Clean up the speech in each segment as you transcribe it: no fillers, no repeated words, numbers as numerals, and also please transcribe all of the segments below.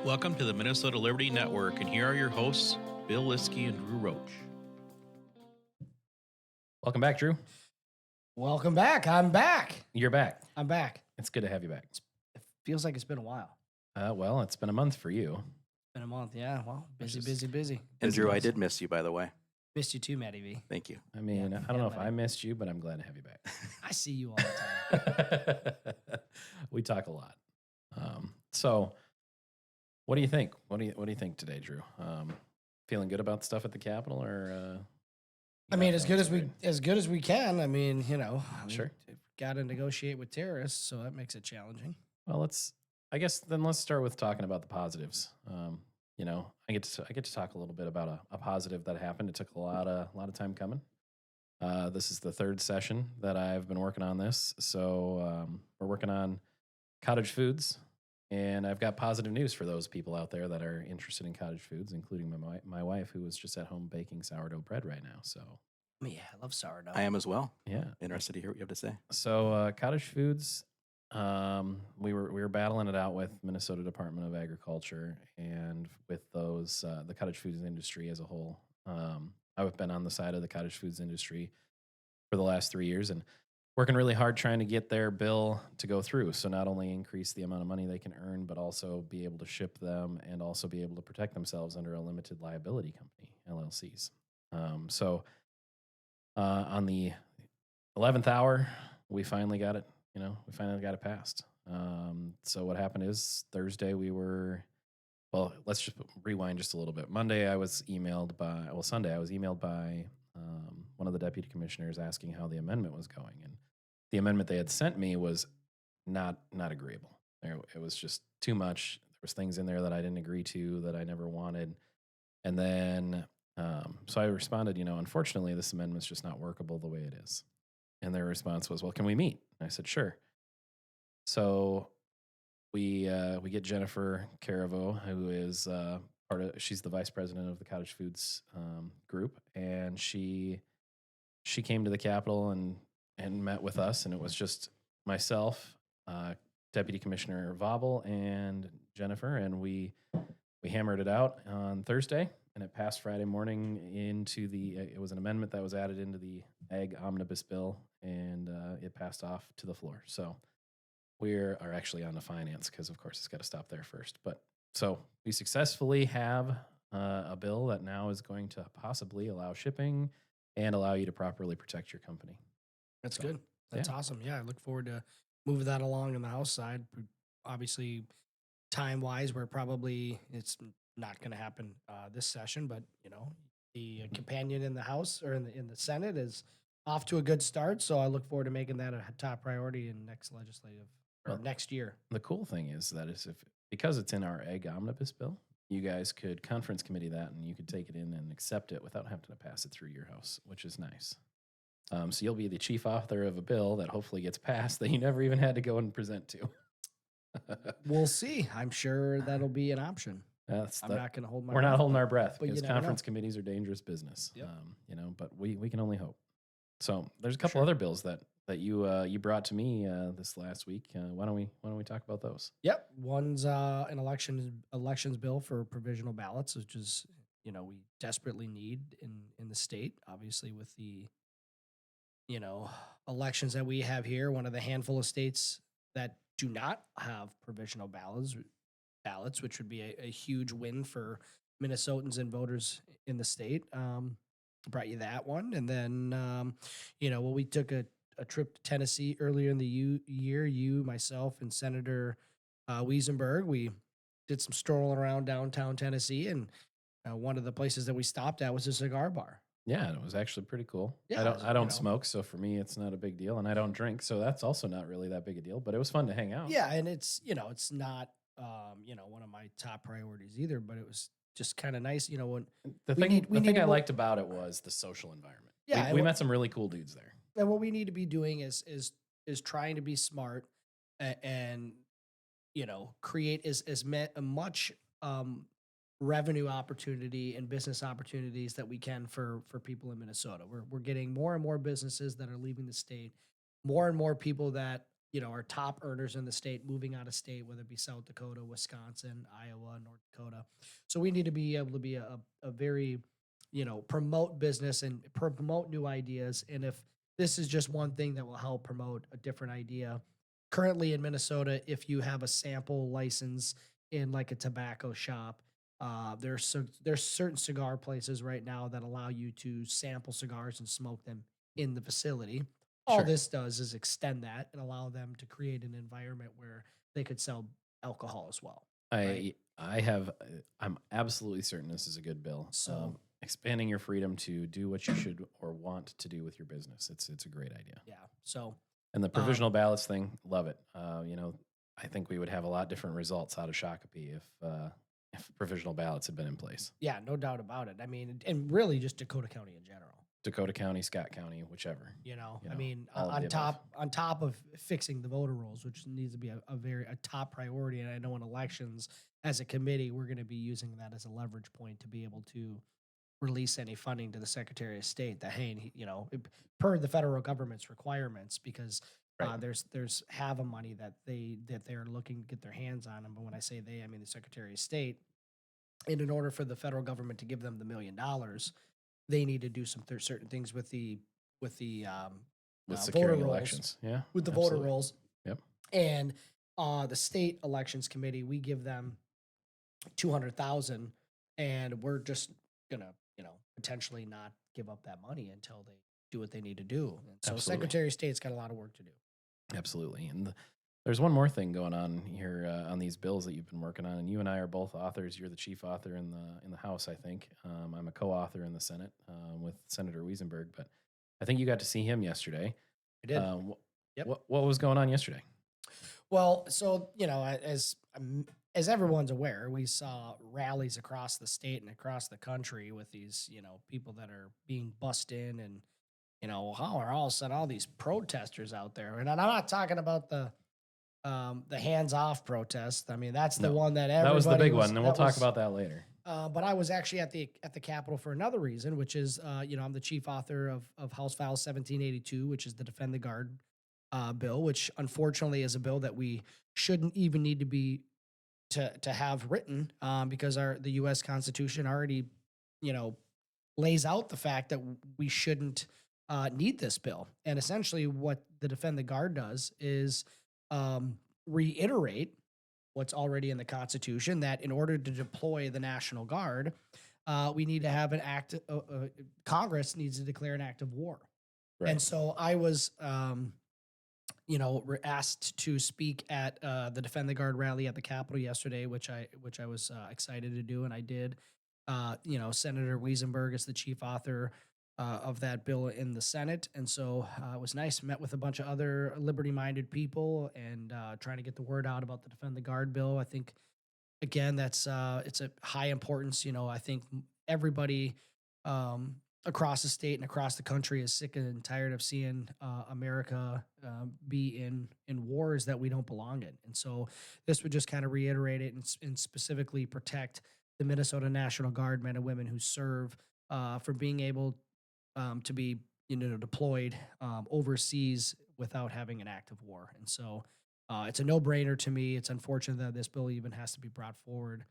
Welcome to the Minnesota Liberty Network, and here are your hosts, Bill Liskey and Drew Roach. Welcome back, Drew. Welcome back. I'm back. You're back. I'm back. It's good to have you back. It feels like it's been a while. Well, it's been a month for you. Been a month, yeah. Well, busy. And Drew, I did miss you, by the way. Missed you too, Matty V. Thank you. I mean, Yeah, I don't know if buddy. I missed you, but I'm glad to have you back. I see you all the time. We talk a lot. So, what do you think? What do you think today, Drew? Feeling good about stuff at the Capitol, or? I mean, as good as we can. I mean, Sure. Got to negotiate with terrorists, so that makes it challenging. Well, let's start with talking about the positives. I get to talk a little bit about a positive that happened. It took a lot of time coming. This is the third session that I've been working on this. So we're working on cottage foods, and I've got positive news for those people out there that are interested in cottage foods, including my wife, who is just at home baking sourdough bread right now. So Yeah, I love sourdough. I am as well. yeah, Interested to hear what you have to say. so cottage foods. We were battling it out with Minnesota Department of Agriculture and with those the cottage foods industry as a whole. I've been on the side of the cottage foods industry for the last 3 years and working really hard trying to get their bill to go through. So not only increase the amount of money they can earn, but also be able to ship them and also be able to protect themselves under a limited liability company, LLCs. On the 11th hour, we finally got it. We finally got it passed. So what happened is Thursday let's just rewind just a little bit. Sunday I was emailed by one of the deputy commissioners asking how the amendment was going. And the amendment they had sent me was not agreeable. It was just too much. There was things in there that I didn't agree to, that I never wanted. And then, so I responded, unfortunately, this amendment's just not workable the way it is. And their response was, well, can we meet? And I said, sure. So we get Jennifer Caravo, who is she's the vice president of the Cottage Foods group. And she came to the Capitol and met with us. And it was just myself, Deputy Commissioner Vobble, and Jennifer. And we hammered it out on Thursday. And it passed Friday morning it was an amendment that was added into the Ag Omnibus Bill, and it passed off to the floor. So we are actually on to finance because, of course, it's got to stop there first. But so we successfully have a bill that now is going to possibly allow shipping and allow you to properly protect your company. That's good. That's awesome. Yeah, I look forward to moving that along on the House side. Obviously, time-wise, it's not going to happen this session, but the companion in the House or in the Senate is off to a good start. So I look forward to making that a top priority in next year. The cool thing is that because it's in our Ag Omnibus Bill, you guys could conference committee that and you could take it in and accept it without having to pass it through your House, which is nice. So you'll be the chief author of a bill that hopefully gets passed that you never even had to go and present to. We'll see. I'm sure that'll be an option. We're not holding our breath but because you never conference committees are dangerous business. Yep. But we can only hope. So there's a couple other bills that you brought to me this last week. Why don't we talk about those? Yep. One's an elections bill for provisional ballots, which is we desperately need in the state. Obviously, with the elections that we have here, one of the handful of states that do not have provisional ballots, which would be a huge win for Minnesotans and voters in the state. Brought you that one. And then, we took a trip to Tennessee earlier in the year, you, myself, and Senator Wiesenberg. We did some strolling around downtown Tennessee, and one of the places that we stopped at was a cigar bar. Yeah, it was actually pretty cool. Yeah, I don't smoke, so for me it's not a big deal, and I don't drink, so that's also not really that big a deal. But it was fun to hang out. Yeah, and it's not one of my top priorities either, but it was just kind of nice. When the thing I liked about it was the social environment. Yeah, we met some really cool dudes there. And what we need to be doing is trying to be smart and create as much revenue opportunity and business opportunities that we can for people in Minnesota. We're getting more and more businesses that are leaving the state, more and more people that our top earners in the state moving out of state, whether it be South Dakota, Wisconsin, Iowa, North Dakota. So we need to be able to be a very, promote business and promote new ideas. And if this is just one thing that will help promote a different idea. Currently in Minnesota, if you have a sample license in like a tobacco shop, there's certain cigar places right now that allow you to sample cigars and smoke them in the facility. All Sure. this does is extend that and allow them to create an environment where they could sell alcohol as well. Right. I'm absolutely certain this is a good bill. So- Expanding your freedom to do what you should or want to do with your business. It's a great idea. Yeah. So And the provisional ballots thing, love it. I think we would have a lot different results out of Shakopee if provisional ballots had been in place. yeah, no doubt about it. I mean, and really just Dakota County in general. Dakota County, Scott County, whichever. I mean, all of on the top of fixing the voter rolls, which needs to be a top priority. And I know in elections, as a committee, we're going to be using that as a leverage point to be able to release any funding to the Secretary of State that, hey, per the federal government's requirements, because Right. there's HAVA money that they're looking to get their hands on. And but when I say they, I mean the Secretary of State. And in order for the federal government to give them the $1 million, they need to do some certain things with the With voter securing rolls, elections. Yeah. with the voter absolutely. rolls. Yep. And the state elections committee, we give them 200,000, and we're just gonna, potentially not give up that money until they do what they need to do. And so Absolutely. Secretary of State's got a lot of work to do. Absolutely. And there's one more thing going on here on these bills that you've been working on, and you and I are both authors. You're the chief author in the House, I think. I'm a co-author in the Senate with Senator Wiesenberg, but I think you got to see him yesterday. I did. Yep. What was going on yesterday? Well, so as everyone's aware, we saw rallies across the state and across the country with these, people that are being bussed in, and how are all of a sudden all these protesters out there? And I'm not talking about the hands-off protest. I mean, that's the No, one that That was the everybody big one, and we'll that talk was- about that later. But I was actually at the Capitol for another reason, which is, I'm the chief author of House File 1782, which is the Defend the Guard bill, which unfortunately is a bill that we shouldn't even need to have written, because the U.S. Constitution already, lays out the fact that we shouldn't need this bill. And essentially, what the Defend the Guard does is reiterate what's already in the Constitution, that in order to deploy the National Guard, we need to have an act. Congress needs to declare an act of war. Right. And so I was, asked to speak at the Defend the Guard rally at the Capitol yesterday, which I was excited to do, and I did. Senator Wiesenberg is the chief author of that bill in the Senate, and so it was nice. Met with a bunch of other liberty-minded people and trying to get the word out about the Defend the Guard bill. I think again, it's a high importance. I think everybody across the state and across the country is sick and tired of seeing America be in wars that we don't belong in. And so this would just kind of reiterate it and specifically protect the Minnesota National Guard men and women who serve from being able to be deployed overseas without having an act of war. And so it's a no-brainer to me. It's unfortunate that this bill even has to be brought forward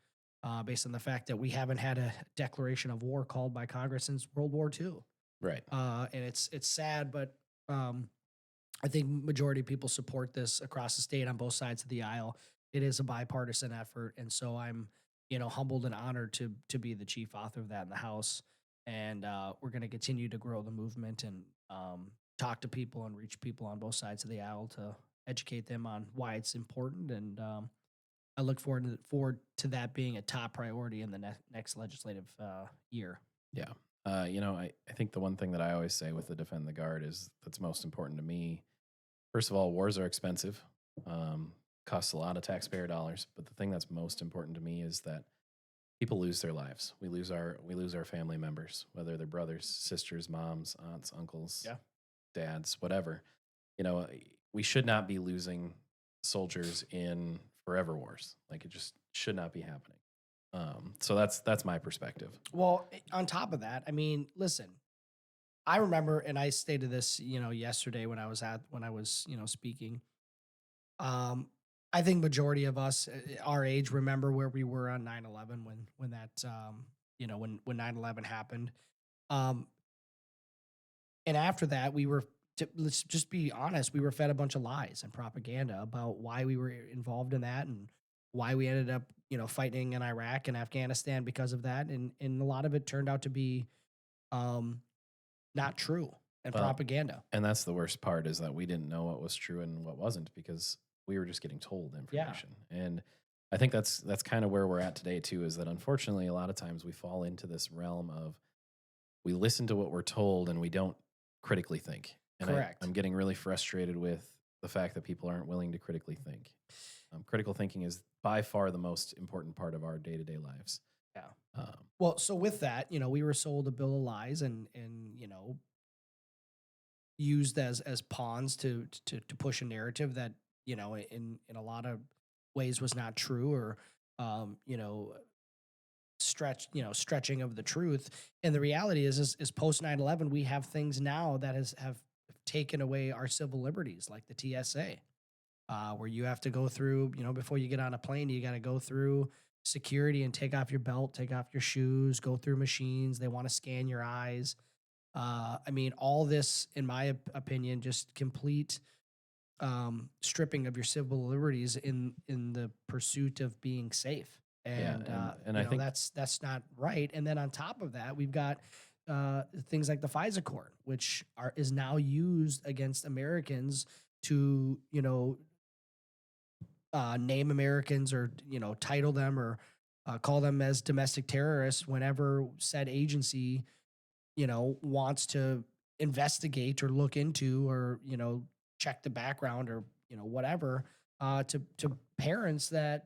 based on the fact that we haven't had a declaration of war called by Congress since World War II. Right. And it's sad, but I think majority of people support this across the state on both sides of the aisle. It is a bipartisan effort, and so I'm humbled and honored to be the chief author of that in the House. And we're going to continue to grow the movement and talk to people and reach people on both sides of the aisle to educate them on why it's important. And I look forward to that being a top priority in the next legislative year. Yeah. I think the one thing that I always say with the Defend the Guard is that's most important to me. First of all, wars are expensive, costs a lot of taxpayer dollars. But the thing that's most important to me is that people lose their lives. We lose our family members, whether they're brothers, sisters, moms, aunts, uncles, Yeah. dads, whatever. We should not be losing soldiers in forever wars. Like, it just should not be happening. So that's my perspective. Well, on top of that, I mean, listen, I remember, and I stated this, yesterday when I was speaking. Um, I think majority of us our age remember where we were on 9/11 when that when 9/11 happened. Um, and after that, let's just be honest, we were fed a bunch of lies and propaganda about why we were involved in that and why we ended up, fighting in Iraq and Afghanistan because of that. And a lot of it turned out to be um, not true and Well, propaganda. and that's the worst part is that we didn't know what was true and what wasn't because we were just getting told Yeah, information. And I think that's kind of where we're at today too. Is that unfortunately a lot of times we fall into this realm of we listen to what we're told and we don't critically think. And correct. I'm getting really frustrated with the fact that people aren't willing to critically think. Critical thinking is by far the most important part of our day to day lives. Yeah. Um, Well, so with that, we were sold a bill of lies and used as pawns to push a narrative that in a lot of ways was not true or um, you know stretching of the truth. And the reality is post 9/11 we have things now that have taken away our civil liberties like the TSA, where you have to go through, before you get on a plane, you got to go through security and take off your belt, take off your shoes, go through machines. They want to scan your eyes. I mean, all this, in my opinion, just complete stripping of your civil liberties in the pursuit of being safe. yeah, And and I think that's not right. And then on top of that, we've got things like the FISA court, which is now used against Americans to name Americans or title them or call them as domestic terrorists whenever said agency wants to investigate or look into or check the background or whatever to parents that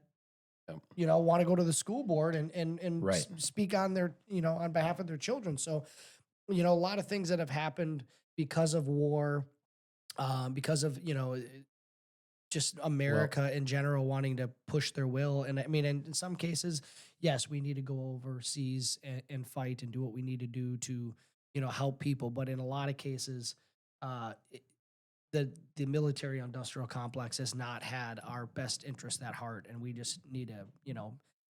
um, want to go to the school board and right. speak on their on behalf of their children. So a lot of things that have happened because of war, because of just Well, America in general wanting to push their will. And I mean, in some cases, yes, we need to go overseas and fight and do what we need to do to, help people. But in a lot of cases, it, the military industrial complex has not had our best interest at heart. And we just need to,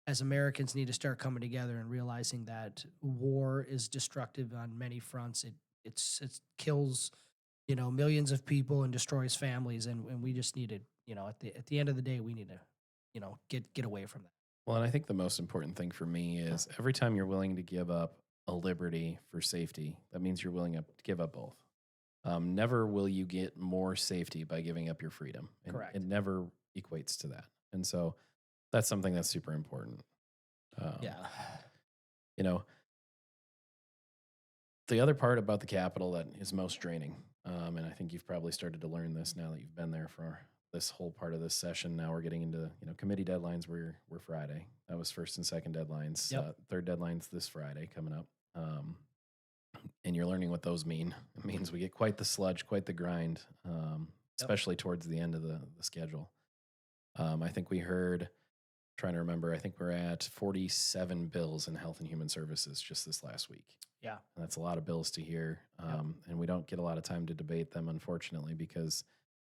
as Americans need to start coming together and realizing that war is destructive on many fronts. It kills millions of people and destroys families, and we just need to, at the end of the day, we need to, get away from that. well, and I think the most important thing for me is every time you're willing to give up a liberty for safety, that means you're willing to give up both. Never will you get more safety by giving up your freedom. Correct. It never equates to that. And so that's something that's super important. Um, Yeah. You know, the other part about the Capitol that is most draining, and I think you've probably started to learn this now that you've been there for this whole part of this session. Now we're getting into committee deadlines. We're Friday. That was first and second deadlines. Yep. Third deadline's this Friday coming up. And you're learning what those mean. It means we get quite the sludge, quite the grind, especially towards the end of the schedule. I think we heard, trying to remember, I think we're at 47 bills in Health and Human Services just this last week. Yeah. And that's a lot of bills to hear. And we don't get a lot of time to debate them, unfortunately, because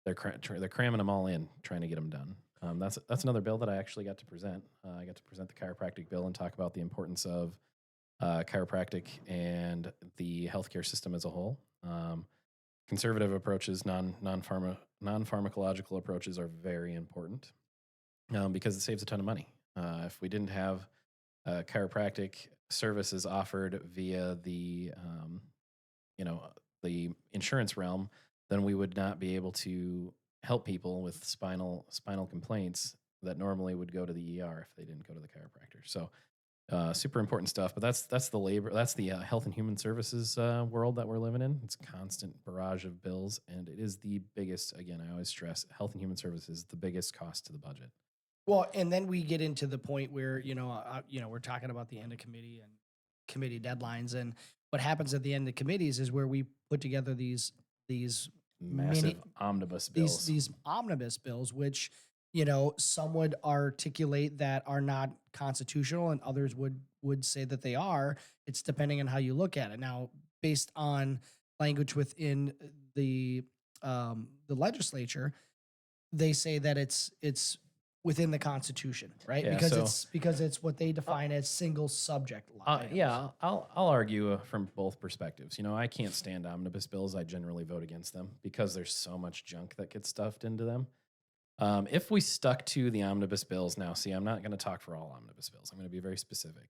they're cramming them all in, trying to get them done. That's another bill that I actually got to present. I got to present the chiropractic bill and talk about the importance of chiropractic and the healthcare system as a whole. Conservative approaches, non-pharmacological approaches are very important because it saves a ton of money. If we didn't have chiropractic services offered via the insurance realm, then we would not be able to help people with spinal complaints that normally would go to the ER if they didn't go to the chiropractor. So super important stuff, but that's the health and human services world that we're living in. It's a constant barrage of bills, and it is the biggest. Again, I always stress health and human services is the biggest cost to the budget. Well, and then we get into the point where we're talking about the end of committee and committee deadlines, and what happens at the end of committees is where we put together these Massive mini omnibus bills. these omnibus bills, which some would articulate that are not constitutional, and others would say that they are. It's depending on how you look at it. Now, based on language within the legislature, they say that it's within the Constitution, right? Yeah, Because it's what they define as single subject law. items. Yeah, I'll argue from both perspectives. I can't stand omnibus bills. I generally vote against them because there's so much junk that gets stuffed into them. If we stuck to the omnibus bills now, see, I'm not going to talk for all omnibus bills. I'm going to be very specific.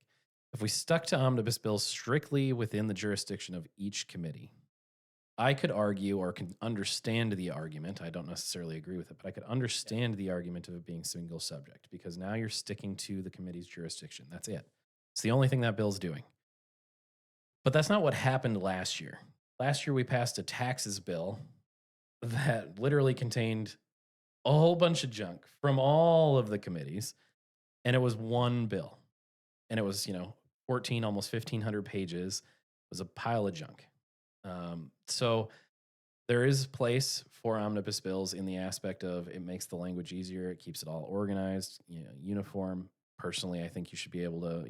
If we stuck to omnibus bills strictly within the jurisdiction of each committee, I could argue or can understand the argument. I don't necessarily agree with it, but I could understand the argument of it being single subject because now you're sticking to the committee's jurisdiction. That's it. It's the only thing that bill's doing. But that's not what happened last year. Last year, we passed a taxes bill that literally contained a whole bunch of junk from all of the committees, and it was one bill. And it was, 14, almost 1,500 pages. It was a pile of junk. So there is place for omnibus bills in the aspect of it makes the language easier. It keeps it all organized, uniform. Personally, I think you should be able to,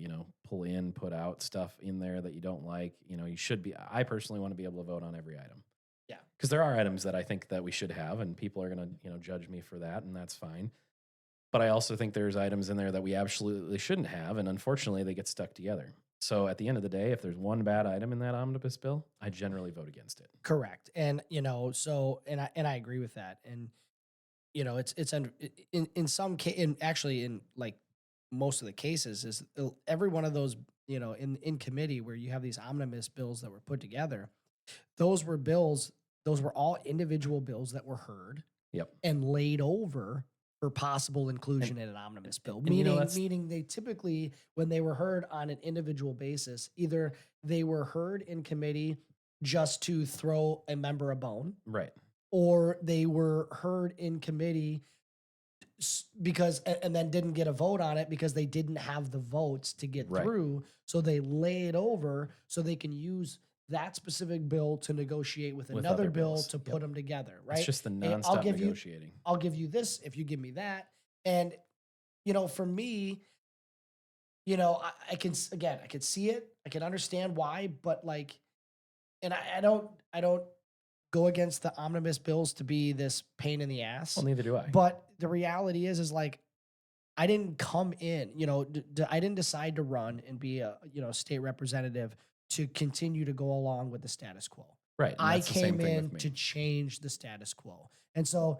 pull in, put out stuff in there that you don't like. You should be. I personally want to be able to vote on every item. Yeah. Because there are items that I think that we should have, and people are going to, judge me for that, and that's fine. But I also think there's items in there that we absolutely shouldn't have, and unfortunately, they get stuck together. So at the end of the day, if there's one bad item in that omnibus bill, I generally vote against it. Correct. And I agree with that. And it's under in some case, in actually in like most of the cases is every one of those, in committee where you have these omnibus bills that were put together, those were all individual bills that were heard Yep. and laid over for possible inclusion in an omnibus bill. and Meaning they typically, when they were heard on an individual basis, either they were heard in committee just to throw a member a bone, Right. or they were heard in committee because and then didn't get a vote on it because they didn't have the votes to get Right. through. So they lay it over so they can use that specific bill to negotiate with another other bill bills. to Yep. put them together, right? It's just the And nonstop negotiating. I'll give you this if you give me that. And for me, I can see it. I can understand why, but and I don't go against the omnibus bills to be this pain in the ass. Well, neither do I. But the reality is I didn't come in, I didn't decide to run and be a, state representative to continue to go along with the status quo. Right. and I that's the same came thing in with me. to change the status quo. And so,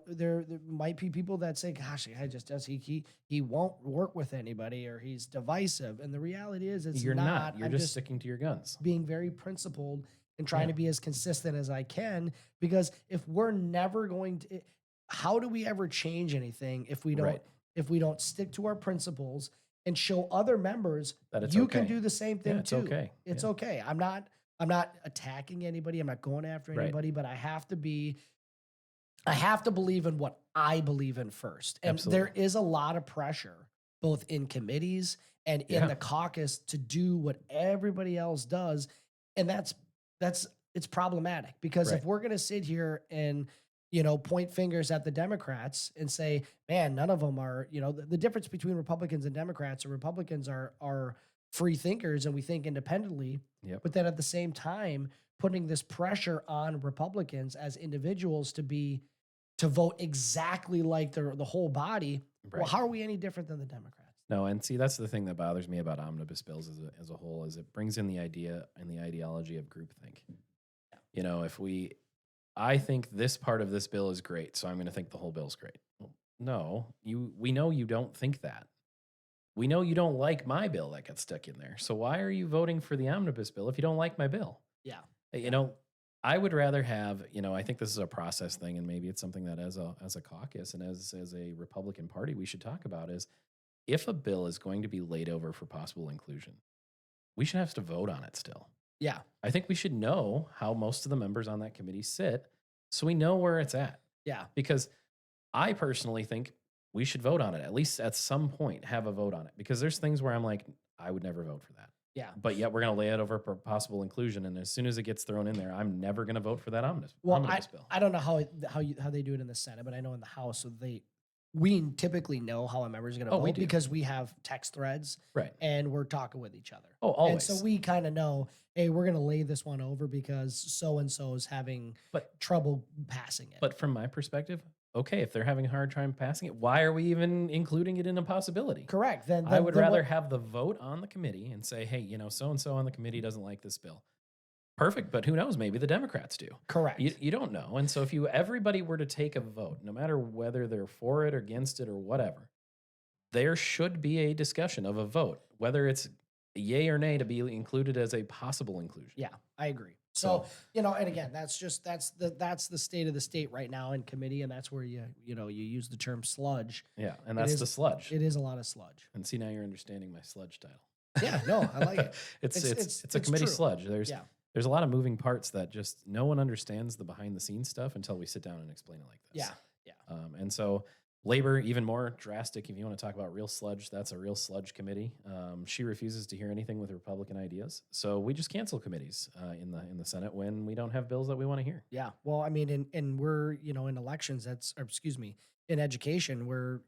there might be people that say, gosh, he won't work with anybody or he's divisive. And the reality is it's You're not. not. You're I'm just sticking to your guns. being very principled and trying Yeah. to be as consistent as I can, because if we're never going to, how do we ever change anything if we don't, Right. stick to our principles and show other members That it's you can okay. do the same thing Yeah, it's too. okay. It's Yeah. okay. I'm not attacking anybody. I'm not going after Right. anybody, but I have to believe in what I believe in first. And there Absolutely. is a lot of pressure both in committees and in Yeah. the caucus to do what everybody else does. And it's problematic because if Right. we're going to sit here and, point fingers at the Democrats and say, man, none of them are, the difference between Republicans and Democrats, or Republicans are free thinkers and we think independently. Yep. But then at the same time, putting this pressure on Republicans as individuals to vote exactly like the whole body. Well, Right. how are we any different than the Democrats? No, and see, that's the thing that bothers me about omnibus bills as a whole is it brings in the idea and the ideology of groupthink. I think this part of this bill is great, so I'm going to think the whole bill's great. Well, no, we know you don't think that. We know you don't like my bill that got stuck in there. So why are you voting for the omnibus bill if you don't like my bill? Yeah. I would rather have, I think this is a process thing, and maybe it's something that as a caucus and as a Republican Party we should talk about is if a bill is going to be laid over for possible inclusion, we should have to vote on it still. Yeah. I think we should know how most of the members on that committee sit so we know where it's at. Yeah. Because I personally think we should vote on it, at least at some point, have a vote on it. Because there's things where I'm like, I would never vote for that. Yeah. But yet we're going to lay it over for possible inclusion. And as soon as it gets thrown in there, I'm never going to vote for that omnibus bill. I don't know how they do it in the Senate, but I know in the House, so we typically know how a member is going to Oh, we vote do. because we have text threads Right. and we're talking with each other. Oh, always. And so we kind of know, hey, we're going to lay this one over because so and so is having But- trouble passing it. But from my perspective, okay, if they're having a hard time passing it, why are we even including it in a possibility? Correct. Then I would then rather what- have the vote on the committee and say, hey, so and so on the committee doesn't like this bill. Perfect, but who knows? Maybe the Democrats do. correct. You don't know. And so if everybody were to take a vote, no matter whether they're for it or against it or whatever, there should be a discussion of a vote, whether it's yay or nay to be included as a possible inclusion. Yeah, I agree. So, and again, that's the state of the state right now in committee, and that's where you use the term sludge. Yeah, and It that's is- the sludge. It is a lot of sludge. And see, now you're understanding my sludge title. Yeah, no, I like it. it's It's a committee true. sludge. Yeah. There's a lot of moving parts that just no one understands the behind the scenes stuff until we sit down and explain it like this. Yeah. And so labor, even more drastic. If you want to talk about real sludge, that's a real sludge committee. She refuses to hear anything with Republican ideas, so we just cancel committees in the Senate when we don't have bills that we want to hear. Yeah. Well, I mean, and we're, in elections, in education, we're,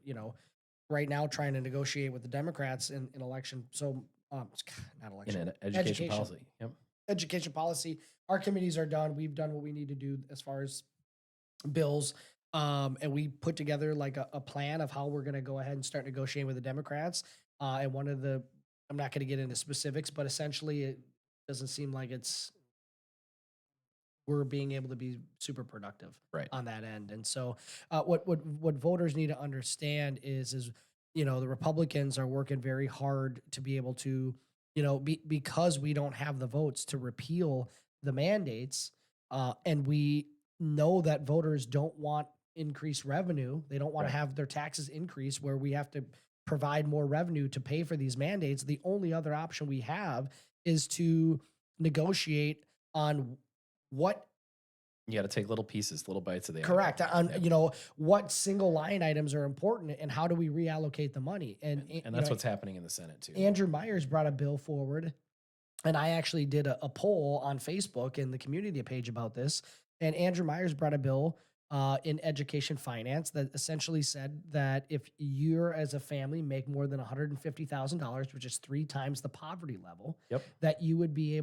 right now trying to negotiate with the Democrats in election. So, not election. In education policy. Yep. Education policy. Our committees are done. We've done what we need to do as far as bills. And we put together like a plan of how we're going to go ahead and start negotiating with the Democrats. And I'm not going to get into specifics, but essentially it doesn't seem like we're being able to be super productive Right. on that end. And so what voters need to understand is the Republicans are working very hard to be able to, because we don't have the votes to repeal the mandates, and we know that voters don't want increased revenue. They don't want Right. to have their taxes increase where we have to provide more revenue to pay for these mandates. The only other option we have is to negotiate on what You got to take little pieces, little bites of the apple. correct on Yep. what single line items are important and how do we reallocate the money. And that's what's happening in the Senate too. Andrew Myers brought a bill forward, and I actually did a poll on Facebook in the community page about this. And Andrew Myers brought a bill in education finance that essentially said that if you're as a family make more than $150,000, which is 3 times the poverty level, Yep. that you would be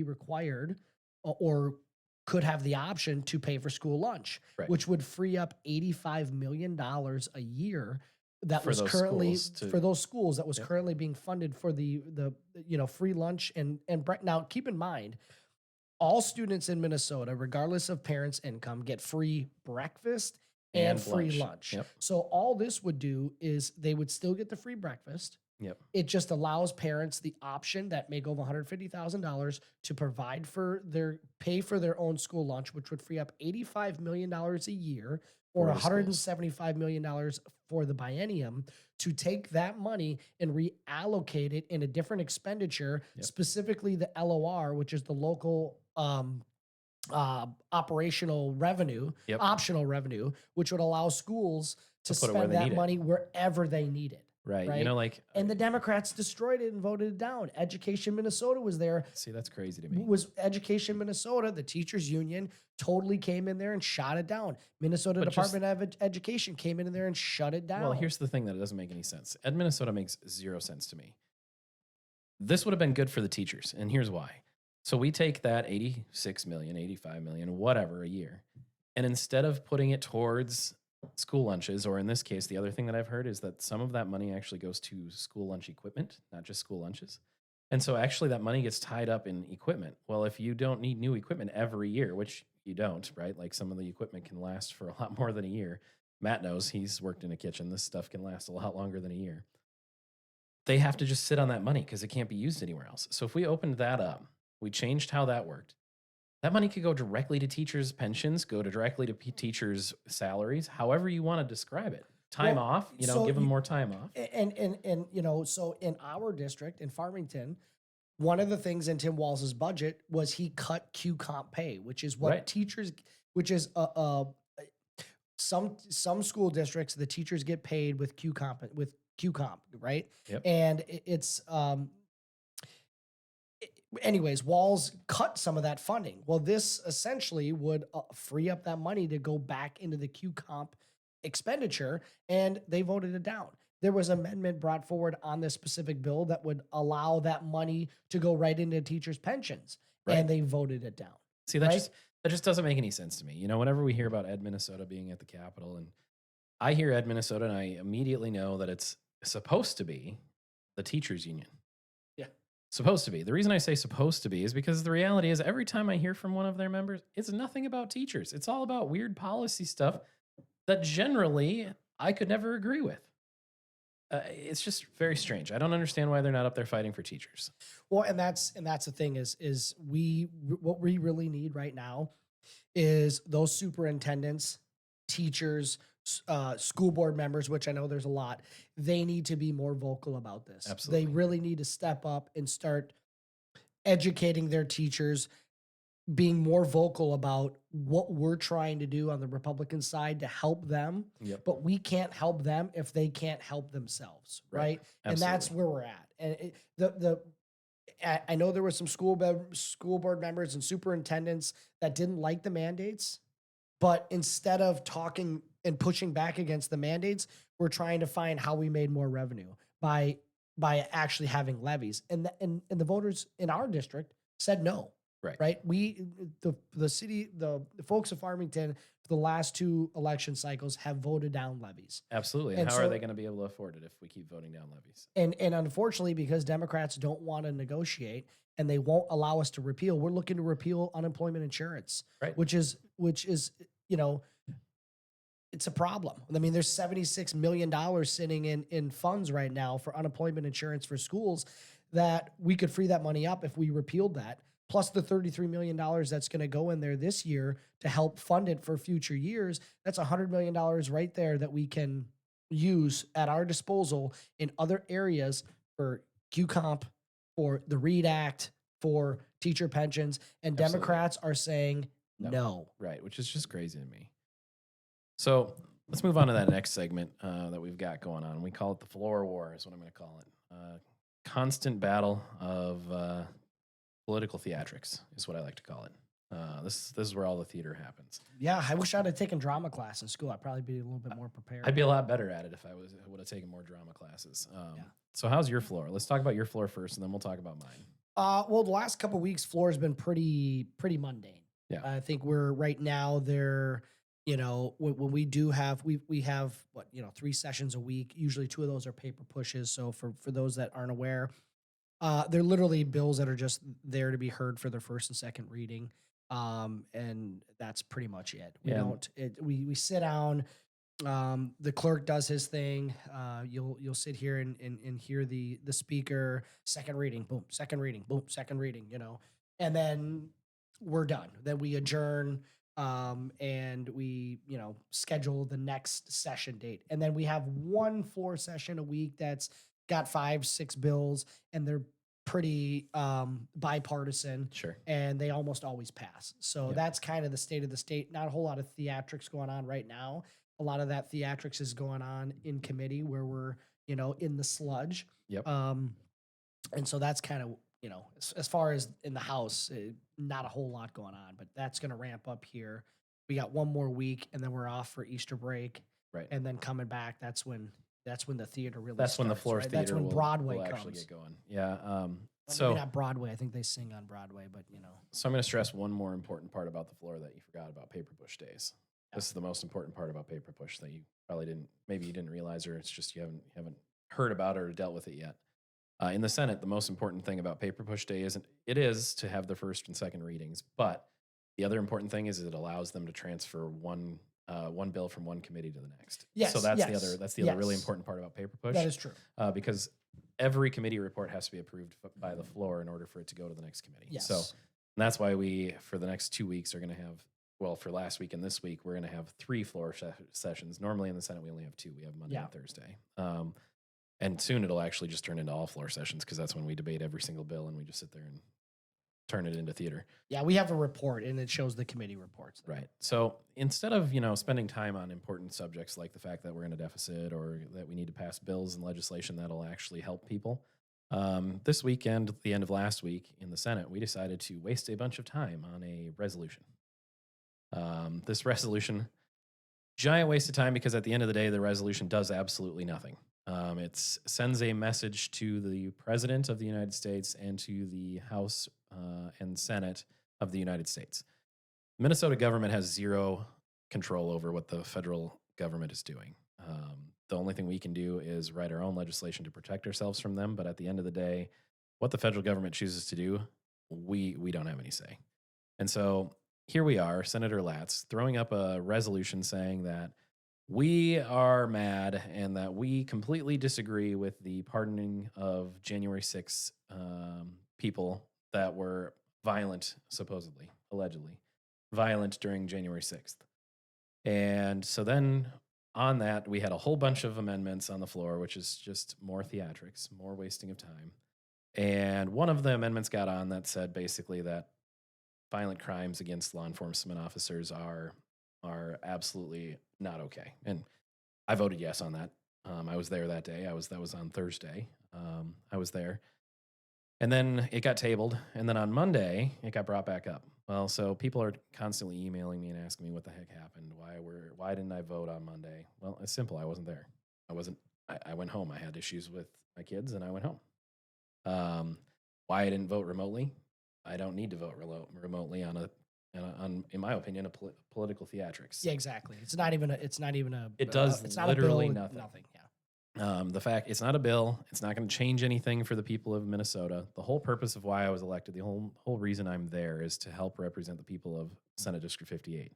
required or could have the option to pay for school lunch, Right. which would free up $85 million a year that For was those currently schools to- for those schools that was Yep. currently being funded for the free lunch now keep in mind all students in Minnesota, regardless of parents' income, get free breakfast and free lunch. Yep. So all this would do is they would still get the free breakfast. Yep. It just allows parents the option that make over $150,000 to pay for their own school lunch, which would free up $85 million a year or For the schools. $175 million for the biennium to take that money and reallocate it in a different expenditure, Yep. specifically the LOR, which is the local operational revenue, Yep. optional revenue, which would allow schools to To put it where spend they that need it. money wherever they need it. Right. Right. Like, And the Democrats destroyed it and voted it down. Education Minnesota was there. see, that's crazy to me. Was Education Minnesota, the teachers union, totally came in there and shot it down. Minnesota But just- Department of Education came in there and shut it down. Well, here's the thing that it doesn't make any sense. Ed Minnesota makes 0 sense to me. This would have been good for the teachers, and here's why. So we take that 86 million, 85 million, whatever a year, and instead of putting it towards school lunches, or in this case, the other thing that I've heard is that some of that money actually goes to school lunch equipment, not just school lunches. And so actually that money gets tied up in equipment. Well, if you don't need new equipment every year, which you don't, right? Like some of the equipment can last for a lot more than a year. Matt knows, he's worked in a kitchen. This stuff can last a lot longer than a year. They have to just sit on that money because it can't be used anywhere else. So if we opened that up, we changed how that worked. That money could go directly to teachers' pensions, directly to teachers' salaries, however you want to describe it. Time Well, off, so give them you- more time off. And so in our district in Farmington, one of the things in Tim Walz's budget was he cut Q comp pay, which is what Right. teachers, which is some school districts the teachers get paid with Q comp, right? Yep. And anyways, Walls cut some of that funding. Well, this essentially would free up that money to go back into the Q comp expenditure, and they voted it down. There was an amendment brought forward on this specific bill that would allow that money to go right into teachers' pensions, Right. and they voted it down. See, that's right? just That just doesn't make any sense to me. You know, whenever we hear about Ed Minnesota being at the Capitol, and I hear Ed Minnesota, and I immediately know that it's supposed to be the teachers union. Yeah. Supposed to be. The reason I say supposed to be is because the reality is every time I hear from one of their members, it's nothing about teachers. It's all about weird policy stuff that generally I could never agree with. It's just very strange. I don't understand why they're not up there fighting for teachers. Well, and that's the thing is what we really need right now is those superintendents, teachers, school board members, which I know there's a lot. They need to be more vocal about this. Absolutely. They really need to step up and start educating their teachers, being more vocal about what we're trying to do on the Republican side to help them. Yep. But we can't help them if they can't help themselves, right? And that's where we're at. And I know there were some school board members and superintendents that didn't like the mandates, but instead of talking and pushing back against the mandates, we're trying to find how we made more revenue by actually having levies. And the voters in our district said no. Right. We, the city, the folks of Farmington, for the last 2 election cycles have voted down levies. Absolutely. And how are they going to be able to afford it if we keep voting down levies? And unfortunately, because Democrats don't want to negotiate and they won't allow us to repeal, we're looking to repeal unemployment insurance, Right. which is, you know, it's a problem. I mean, there's $76 million sitting in funds right now for unemployment insurance for schools that we could free that money up if we repealed that. Plus the $33 million that's going to go in there this year to help fund it for future years. That's $100 million right there that we can use at our disposal in other areas for QComp, for the READ Act, for teacher pensions. And Absolutely. Democrats are saying no. Right, which is just crazy to me. So let's move on to that next segment that we've got going on. We call it the floor war is what I'm going to call it. Constant battle of political theatrics is what I like to call it. This is where all the theater happens. Yeah, I wish I'd have taken drama class in school. I'd probably be a little bit more prepared. I'd be a lot better at it if I would have taken more drama classes. So how's your floor? Let's talk about your floor first, and then we'll talk about mine. Well, the last couple of weeks, floor has been pretty mundane. Yeah. I think we're right now there. You know, when we do have we have 3 sessions a week. Usually 2 of those are paper pushes. So for those that aren't aware, they're literally bills that are just there to be heard for their first and second reading. And that's pretty much it. We sit down. The clerk does his thing. You'll sit here and hear the speaker, second reading, boom, second reading, boom, second reading, and then we're done. Then we adjourn, and we, schedule the next session date. And then we have 1 floor session a week that's got 5-6 bills, and they're pretty bipartisan. Sure. And they almost always pass. So that's kind of the state of the state. Not a whole lot of theatrics going on right now. A lot of that theatrics is going on in committee where we're, in the sludge. Yep. And so that's kind of, as far as in the House, not a whole lot going on, but that's going to ramp up here. We got 1 more week, and then we're off for Easter break. Right. And then coming back, that's when the theater really That's starts, when the floor right? theater That's when will Broadway will comes. actually get going. Yeah. Well, So maybe not Broadway. I think they sing on Broadway, but So I'm going to stress one more important part about the floor that you forgot about: paper push days. This is the most important part about paper push that you probably maybe you didn't realize, or it's just you haven't heard about it or dealt with it yet. In the Senate, the most important thing about paper push day is to have the first and second readings, but the other important thing is it allows them to transfer one bill from one committee to the next. Yes. So that's the other really yes. important part about paper push. That is true. Because every committee report has to be approved by the floor in order for it to go to the next committee. Yes. So that's why we, for the next 2 weeks, are going to have, for last week and this week, we're going to have 3 floor sessions. Normally in the Senate, we only have 2. We have Monday and Thursday. And soon it'll actually just turn into all floor sessions because that's when we debate every single bill and we just sit there and turn it into theater. Yeah, we have a report, and it shows the committee reports. Right. So instead of, spending time on important subjects like the fact that we're in a deficit or that we need to pass bills and legislation that'll actually help people, this weekend, the end of last week in the Senate, we decided to waste a bunch of time on a resolution. This resolution, giant waste of time because at the end of the day, the resolution does absolutely nothing. It sends a message to the President of the United States and to the House and Senate of the United States. Minnesota government has zero control over what the federal government is doing. The only thing we can do is write our own legislation to protect ourselves from them. But at the end of the day, what the federal government chooses to do, we don't have any say. And so here we are, Senator Latz, throwing up a resolution saying that we are mad and that we completely disagree with the pardoning of January 6th people that were violent, supposedly, allegedly, violent during January 6th. And so then on that, we had a whole bunch of amendments on the floor, which is just more theatrics, more wasting of time. And one of the amendments got on that said basically that violent crimes against law enforcement officers are absolutely not okay. And I voted yes on that. I was there that day. That was on Thursday. I was there. And then it got tabled. And then on Monday, it got brought back up. Well, so people are constantly emailing me and asking me what the heck happened. Why didn't I vote on Monday? Well, it's simple. I wasn't there. I went home. I had issues with my kids and I went home. Why I didn't vote remotely? I don't need to vote remotely on in my opinion, a political theatrics. Yeah, exactly. It's not even a. It does it's not literally a bill, nothing. Nothing. Yeah. The fact it's not a bill, it's not going to change anything for the people of Minnesota. The whole purpose of why I was elected, the whole reason I'm there is to help represent the people of Senate District 58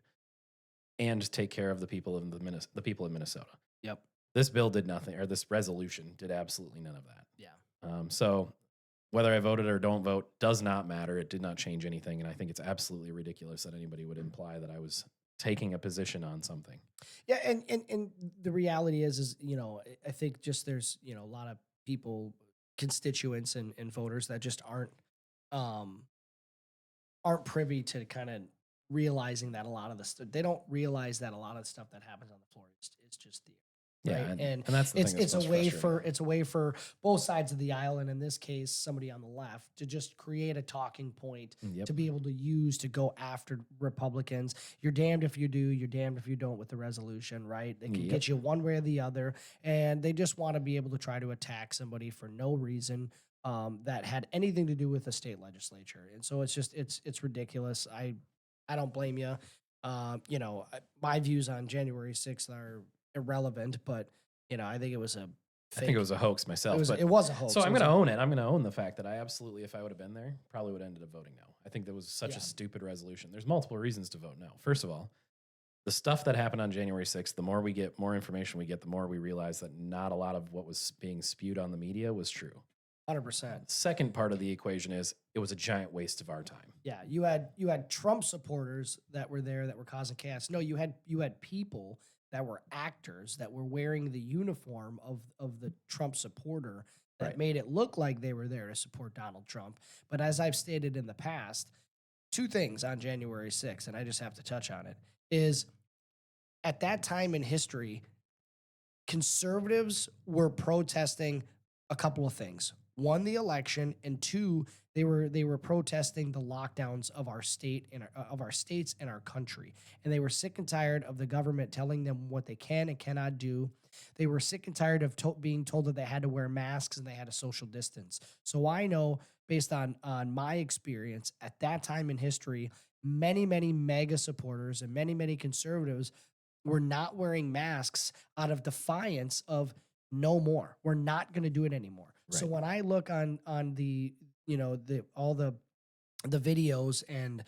and take care of the people of the people of Minnesota. Yep. This bill did nothing, or this resolution did absolutely none of that. Yeah. So whether I voted or don't vote does not matter. It did not change anything, and I think it's absolutely ridiculous that anybody would imply that I was taking a position on something. Yeah, and the reality is I think just there's a lot of people, constituents and voters that just aren't privy to kind of realizing that a lot of they don't realize that a lot of the stuff that happens on the floor is just theater. Yeah, Right? and that's the thing that's most frustrating. It's a way for both sides of the aisle, and in this case, somebody on the left, to just create a talking point Yep. to be able to use to go after Republicans. You're damned if you do, you're damned if you don't with the resolution, right? They can Yep. get you one way or the other, and they just want to be able to try to attack somebody for no reason that had anything to do with the state legislature. And so it's ridiculous. I don't blame you. My views on January 6th are irrelevant, but I think it was a I think it was a hoax myself. it was a hoax. So I'm It was going to a- own it. I'm going to own the fact that I absolutely, if I would have been there, probably would have ended up voting no. I think that was such Yeah. a stupid resolution. There's multiple reasons to vote no. First of all, the stuff that happened on January 6th, the more information we get, the more we realize that not a lot of what was being spewed on the media was true. 100%. Second part of the equation is it was a giant waste of our time. Yeah, you had Trump supporters that were there that were causing chaos. No, you had people that were actors that were wearing the uniform of the Trump supporter that Right. made it look like they were there to support Donald Trump. But as I've stated in the past, two things on January 6th, and I just have to touch on it, is at that time in history, conservatives were protesting a couple of things. One, the election, and two, they were protesting the lockdowns of our state and of our states and our country. And they were sick and tired of the government telling them what they can and cannot do. They were sick and tired of being told that they had to wear masks and they had to social distance. So I know, based on my experience at that time in history, many MAGA supporters and many conservatives were not wearing masks out of defiance of no more. We're not going to do it anymore. So Right. when I look on the all the videos and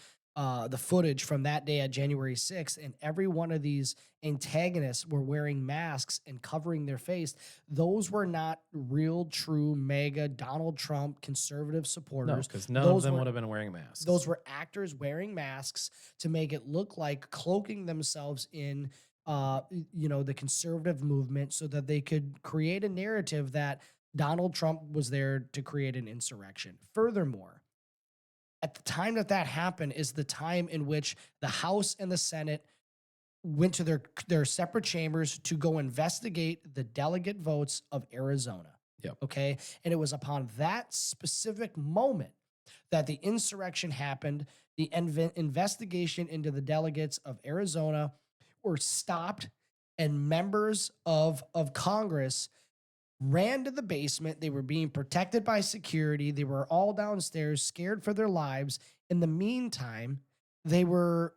the footage from that day at January 6th, and every one of these antagonists were wearing masks and covering their face, those were not real, true MAGA Donald Trump conservative No, supporters. because none of Those them were- would have been wearing masks. Those were actors wearing masks to make it look like cloaking themselves in the conservative movement so that they could create a narrative that Donald Trump was there to create an insurrection. Furthermore, at the time that happened is the time in which the House and the Senate went to their separate chambers to go investigate the delegate votes of Arizona. Yep. Okay. And it was upon that specific moment that the insurrection happened. The investigation into the delegates of Arizona were stopped, and members of Congress ran to the basement. They were being protected by security. They were all downstairs, scared for their lives. In the meantime, they were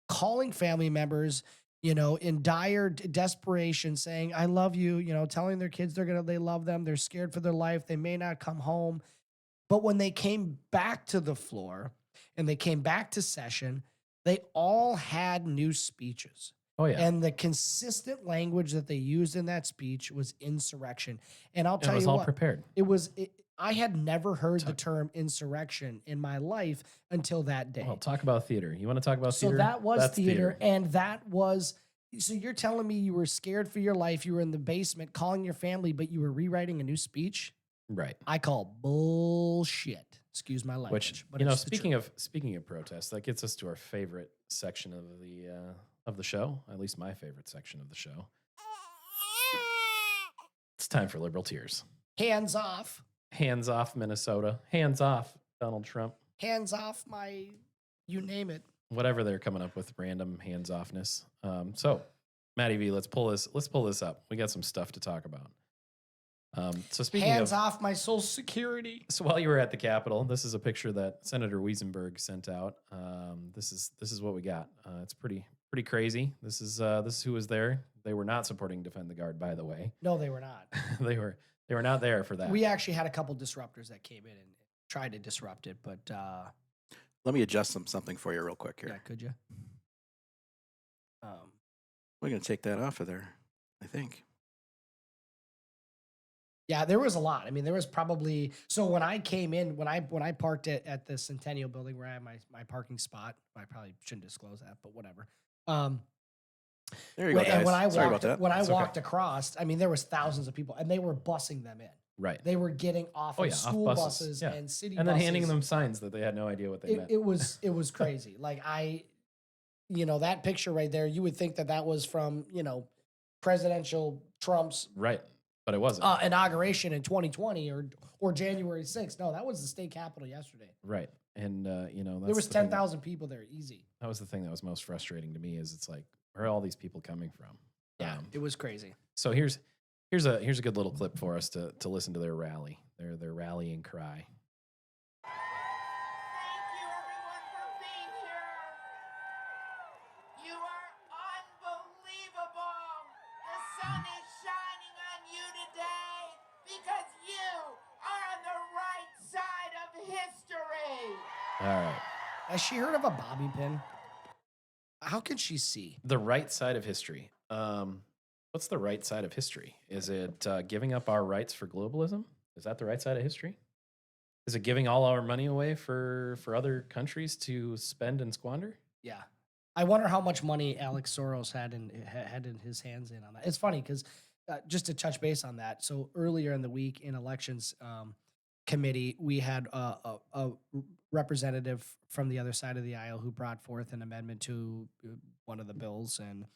calling family members, in dire desperation, saying, I love you, telling their kids they love them. They're scared for their life. They may not come home. But when they came back to the floor and they came back to session, they all had new speeches. Oh yeah. And the consistent language that they used in that speech was insurrection. And I'll tell It was you all what, prepared. I had never heard the term insurrection in my life until that day. Well, talk about theater. You want to talk about theater? So that was That's theater. And that was, so you're telling me you were scared for your life. You were in the basement calling your family, but you were rewriting a new speech? Right. I call bullshit. Excuse my language. Which, but you know, it's the truth. speaking of protests, that gets us to our favorite section of the show, at least my favorite section of the show. It's time for liberal tears. Hands off. Hands off Minnesota. Hands off Donald Trump. Hands off you name it. Whatever they're coming up with, random hands offness. So, Matty V, let's pull this up. We got some stuff to talk about. So speaking Hands of, off my Social Security. so while you were at the Capitol, this is a picture that Senator Wiesenberg sent out. This is what we got. It's pretty crazy. This is who was there. They were not supporting Defend the Guard, by the way. No, they were not. they were not there for that. We actually had a couple disruptors that came in and tried to disrupt it, but Let me adjust something for you real quick here. yeah, could you? We're going to take that off of there, I think. Yeah, there was a lot. I mean, there was probably, so when I came in, when I parked at the Centennial Building where I had my parking spot, I probably shouldn't disclose that, but whatever. There you go, guys. And when I Sorry walked, about that. when I That's walked across, I mean, there was thousands of people, and they were busing them in. Right. They were getting off Oh, of yeah, off school buses, buses yeah. and city And buses. then handing them signs that they had no idea what they meant. It was crazy. Like that picture right there, you would think that was from, presidential Trump's Right. But it wasn't. inauguration in 2020 or January 6th. No, that was the state capitol yesterday. Right. And, that's There was the thing 10,000 people there, easy. That was the thing that was most frustrating to me is it's like, where are all these people coming from? Yeah, it was crazy. So here's a good little clip for us to listen to their rally, their rallying cry. Thank you, everyone, for being here. You are unbelievable. The sun is shining on you today because you are on the right side of history. All right. Has she heard of a bobby pin? How can she see? The right side of history. What's the right side of history? Is it giving up our rights for globalism? Is that the right side of history? Is it giving all our money away for other countries to spend and squander? Yeah. I wonder how much money Alex Soros had in his hands in on that. It's funny because just to touch base on that. So earlier in the week in elections committee, we had a representative from the other side of the aisle who brought forth an amendment to one of the bills, and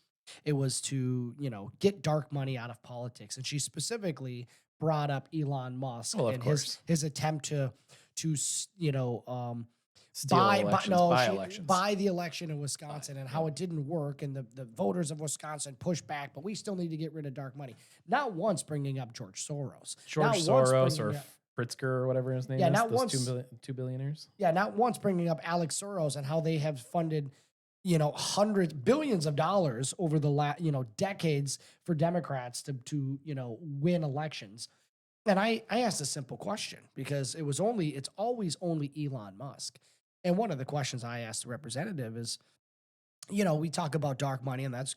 it was to get dark money out of politics. And she specifically brought up Elon Musk and his attempt to buy the election in Wisconsin and how it didn't work, and the voters of Wisconsin pushed back, but we still need to get rid of dark money. Not once bringing up George Soros. Or Pritzker or whatever his name is. Not those once. two billionaires. Yeah, not once bringing up Alex Soros and how they have funded hundreds, billions of dollars over the last, decades for Democrats to win elections. And I asked a simple question because it's always only Elon Musk. And one of the questions I asked the representative is, we talk about dark money, and that's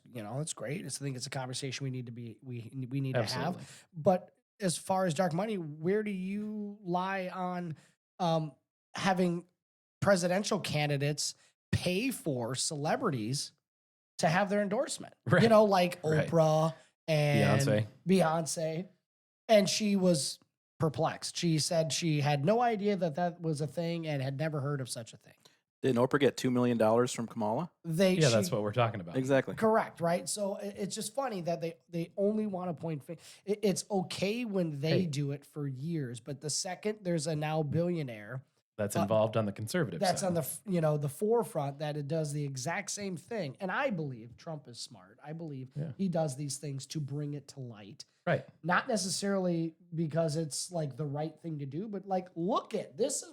great. I think it's a conversation we need to have. But as far as dark money, where do you lie on having presidential candidates pay for celebrities to have their endorsement? Right. Like Oprah and Beyonce. And she was perplexed. She said she had no idea that was a thing and had never heard of such a thing. Didn't Oprah get $2 million from Kamala? That's what we're talking about. Exactly. Correct, right? So it's just funny that they only want to point fingers. It's okay when they do it for years, but the second there's a now billionaire that's But involved on the conservative that's side. on the the forefront, that it does the exact same thing. And I believe Trump is smart. I believe Yeah. he does these things to bring it to light. Right. Not necessarily because it's like the right thing to do, but like, look at this is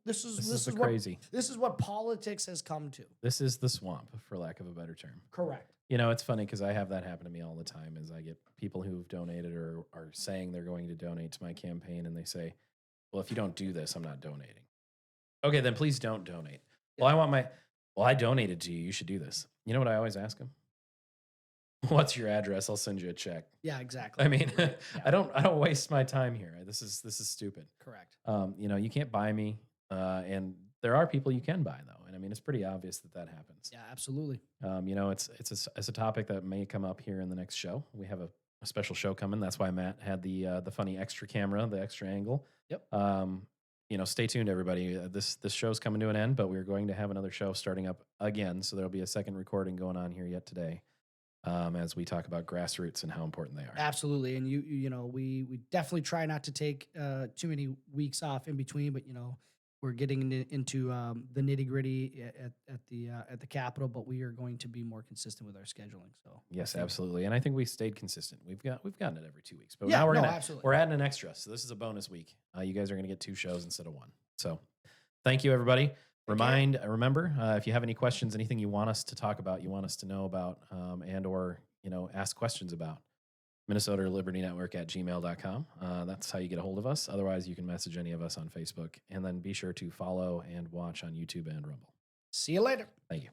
This is the what crazy. this is what politics has come to. This is the swamp, for lack of a better term. Correct. You know, it's funny because I have that happen to me all the time. Is I get people who've donated or are saying they're going to donate to my campaign, and they say, "Well, if you don't do this, I'm not donating." Okay, then please don't donate. Well, I donated to you. You should do this. You know what I always ask them? What's your address? I'll send you a check. Yeah, exactly. I mean, Yeah. I don't waste my time here. This is stupid. Correct. You know, you can't buy me, and there are people you can buy though, and I mean, it's pretty obvious that happens. Yeah, absolutely. You know, it's a topic that may come up here in the next show. We have a special show coming. That's why Matt had the funny extra camera, the extra angle. Yep. You know, stay tuned, everybody. This show's coming to an end, but we're going to have another show starting up again. So there'll be a second recording going on here yet today, as we talk about grassroots and how important they are. Absolutely. And you know, we definitely try not to take too many weeks off in between, but you know, we're getting into the nitty gritty at the Capitol, but we are going to be more consistent with our scheduling. So Yes, absolutely. And I think we stayed consistent. We've gotten it every 2 weeks, but Yeah, now no, absolutely. we're adding an extra. So this is a bonus week. You guys are going to get 2 shows instead of 1. So thank you, everybody. Remember, if you have any questions, anything you want us to talk about, you want us to know about, and or, you know, ask questions about, Minnesota Liberty Network at gmail.com. That's how you get a hold of us. Otherwise, you can message any of us on Facebook, and then be sure to follow and watch on YouTube and Rumble. see you later. Thank you.